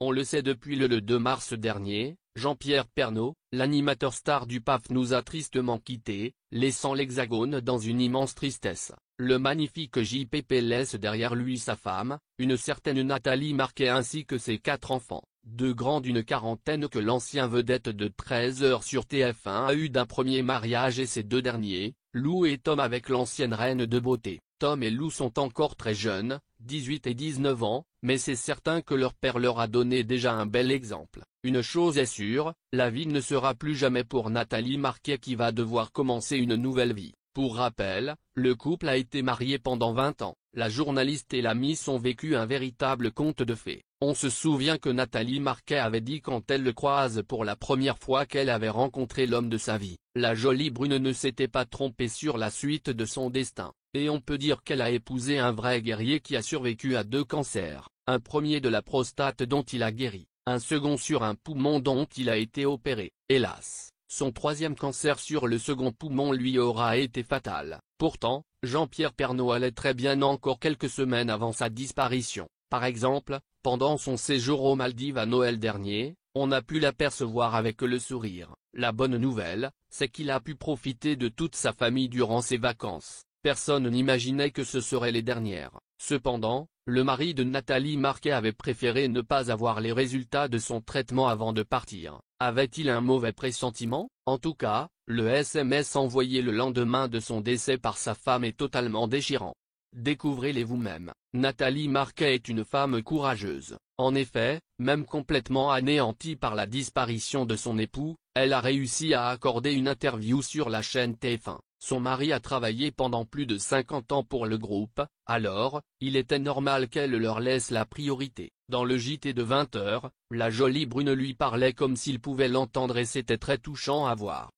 On le sait depuis le 2 mars dernier, Jean-Pierre Pernaut, l'animateur star du PAF nous a tristement quittés, laissant l'Hexagone dans une immense tristesse. Le magnifique JPP laisse derrière lui sa femme, une certaine Nathalie Marquet ainsi que ses 4 enfants, 2 grands d'une quarantaine que l'ancien vedette de 13 heures sur TF1 a eu d'un premier mariage et ces 2 derniers, Lou et Tom avec l'ancienne reine de beauté. Tom et Lou sont encore très jeunes, 18 et 19 ans, mais c'est certain que leur père leur a donné déjà un bel exemple. Une chose est sûre, la vie ne sera plus jamais pour Nathalie Marquet qui va devoir commencer une nouvelle vie. Pour rappel, le couple a été marié pendant 20 ans, la journaliste et l'ami ont vécu un véritable conte de fées. On se souvient que Nathalie Marquet avait dit quand elle le croise pour la première fois qu'elle avait rencontré l'homme de sa vie. La jolie brune ne s'était pas trompée sur la suite de son destin, et on peut dire qu'elle a épousé un vrai guerrier qui a survécu à 2 cancers, un premier de la prostate dont il a guéri, un second sur un poumon dont il a été opéré. Hélas, son 3e cancer sur le second poumon lui aura été fatal. Pourtant, Jean-Pierre Pernaut allait très bien encore quelques semaines avant sa disparition. Par exemple, pendant son séjour aux Maldives à Noël dernier, on a pu l'apercevoir avec le sourire. La bonne nouvelle, c'est qu'il a pu profiter de toute sa famille durant ses vacances. Personne n'imaginait que ce seraient les dernières. Cependant, le mari de Nathalie Marquet avait préféré ne pas avoir les résultats de son traitement avant de partir. Avait-il un mauvais pressentiment? En tout cas, le SMS envoyé le lendemain de son décès par sa femme est totalement déchirant. Découvrez-les vous-même. Nathalie Marquet est une femme courageuse. En effet, même complètement anéantie par la disparition de son époux, elle a réussi à accorder une interview sur la chaîne TF1. Son mari a travaillé pendant plus de 50 ans pour le groupe, alors, il était normal qu'elle leur laisse la priorité. Dans le JT de 20h, la jolie brune lui parlait comme s'il pouvait l'entendre et c'était très touchant à voir.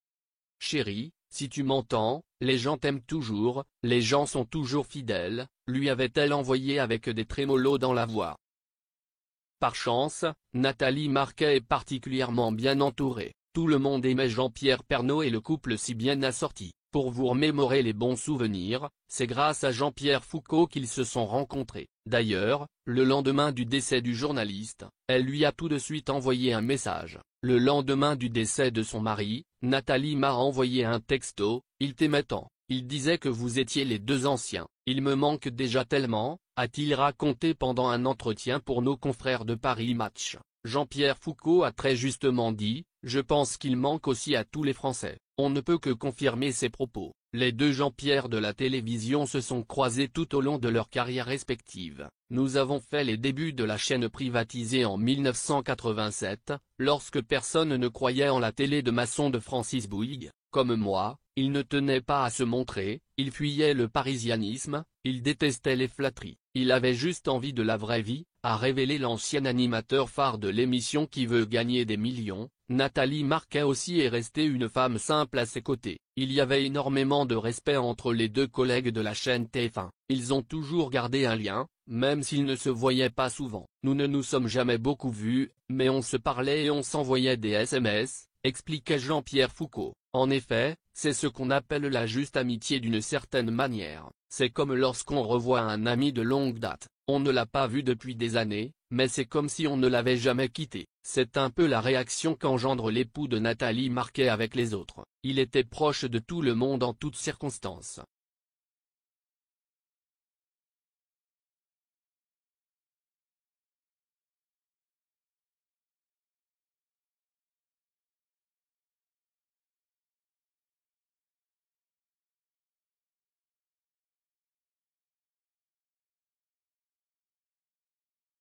Chérie, si tu m'entends, les gens t'aiment toujours, les gens sont toujours fidèles, lui avait-elle envoyé avec des trémolos dans la voix. Par chance, Nathalie Marquet est particulièrement bien entourée. Tout le monde aimait Jean-Pierre Pernaut et le couple si bien assorti. Pour vous remémorer les bons souvenirs, c'est grâce à Jean-Pierre Foucault qu'ils se sont rencontrés. D'ailleurs, le lendemain du décès du journaliste, elle lui a tout de suite envoyé un message. Le lendemain du décès de son mari, Nathalie m'a envoyé un texto, « Il t'aimait tant, il disait que vous étiez les 2 anciens, il me manque déjà tellement », a-t-il raconté pendant un entretien pour nos confrères de Paris Match. Jean-Pierre Foucault a très justement dit, « Je pense qu'il manque aussi à tous les Français ». On ne peut que confirmer ces propos. Les 2 Jean-Pierre de la télévision se sont croisés tout au long de leur carrière respective. Nous avons fait les débuts de la chaîne privatisée en 1987, lorsque personne ne croyait en la télé de maçon de Francis Bouygues. Comme moi, il ne tenait pas à se montrer, il fuyait le parisianisme, il détestait les flatteries. Il avait juste envie de la vraie vie, a révélé l'ancien animateur phare de l'émission Qui veut gagner des millions. Nathalie Marquet aussi est restée une femme simple à ses côtés. Il y avait énormément de respect entre les 2 collègues de la chaîne TF1. Ils ont toujours gardé un lien, même s'ils ne se voyaient pas souvent. Nous ne nous sommes jamais beaucoup vus, mais on se parlait et on s'envoyait des SMS, expliquait Jean-Pierre Foucault. En effet, c'est ce qu'on appelle la juste amitié d'une certaine manière. C'est comme lorsqu'on revoit un ami de longue date. On ne l'a pas vu depuis des années, mais c'est comme si on ne l'avait jamais quitté. C'est un peu la réaction qu'engendre l'époux de Nathalie Marquet avec les autres. Il était proche de tout le monde en toutes circonstances.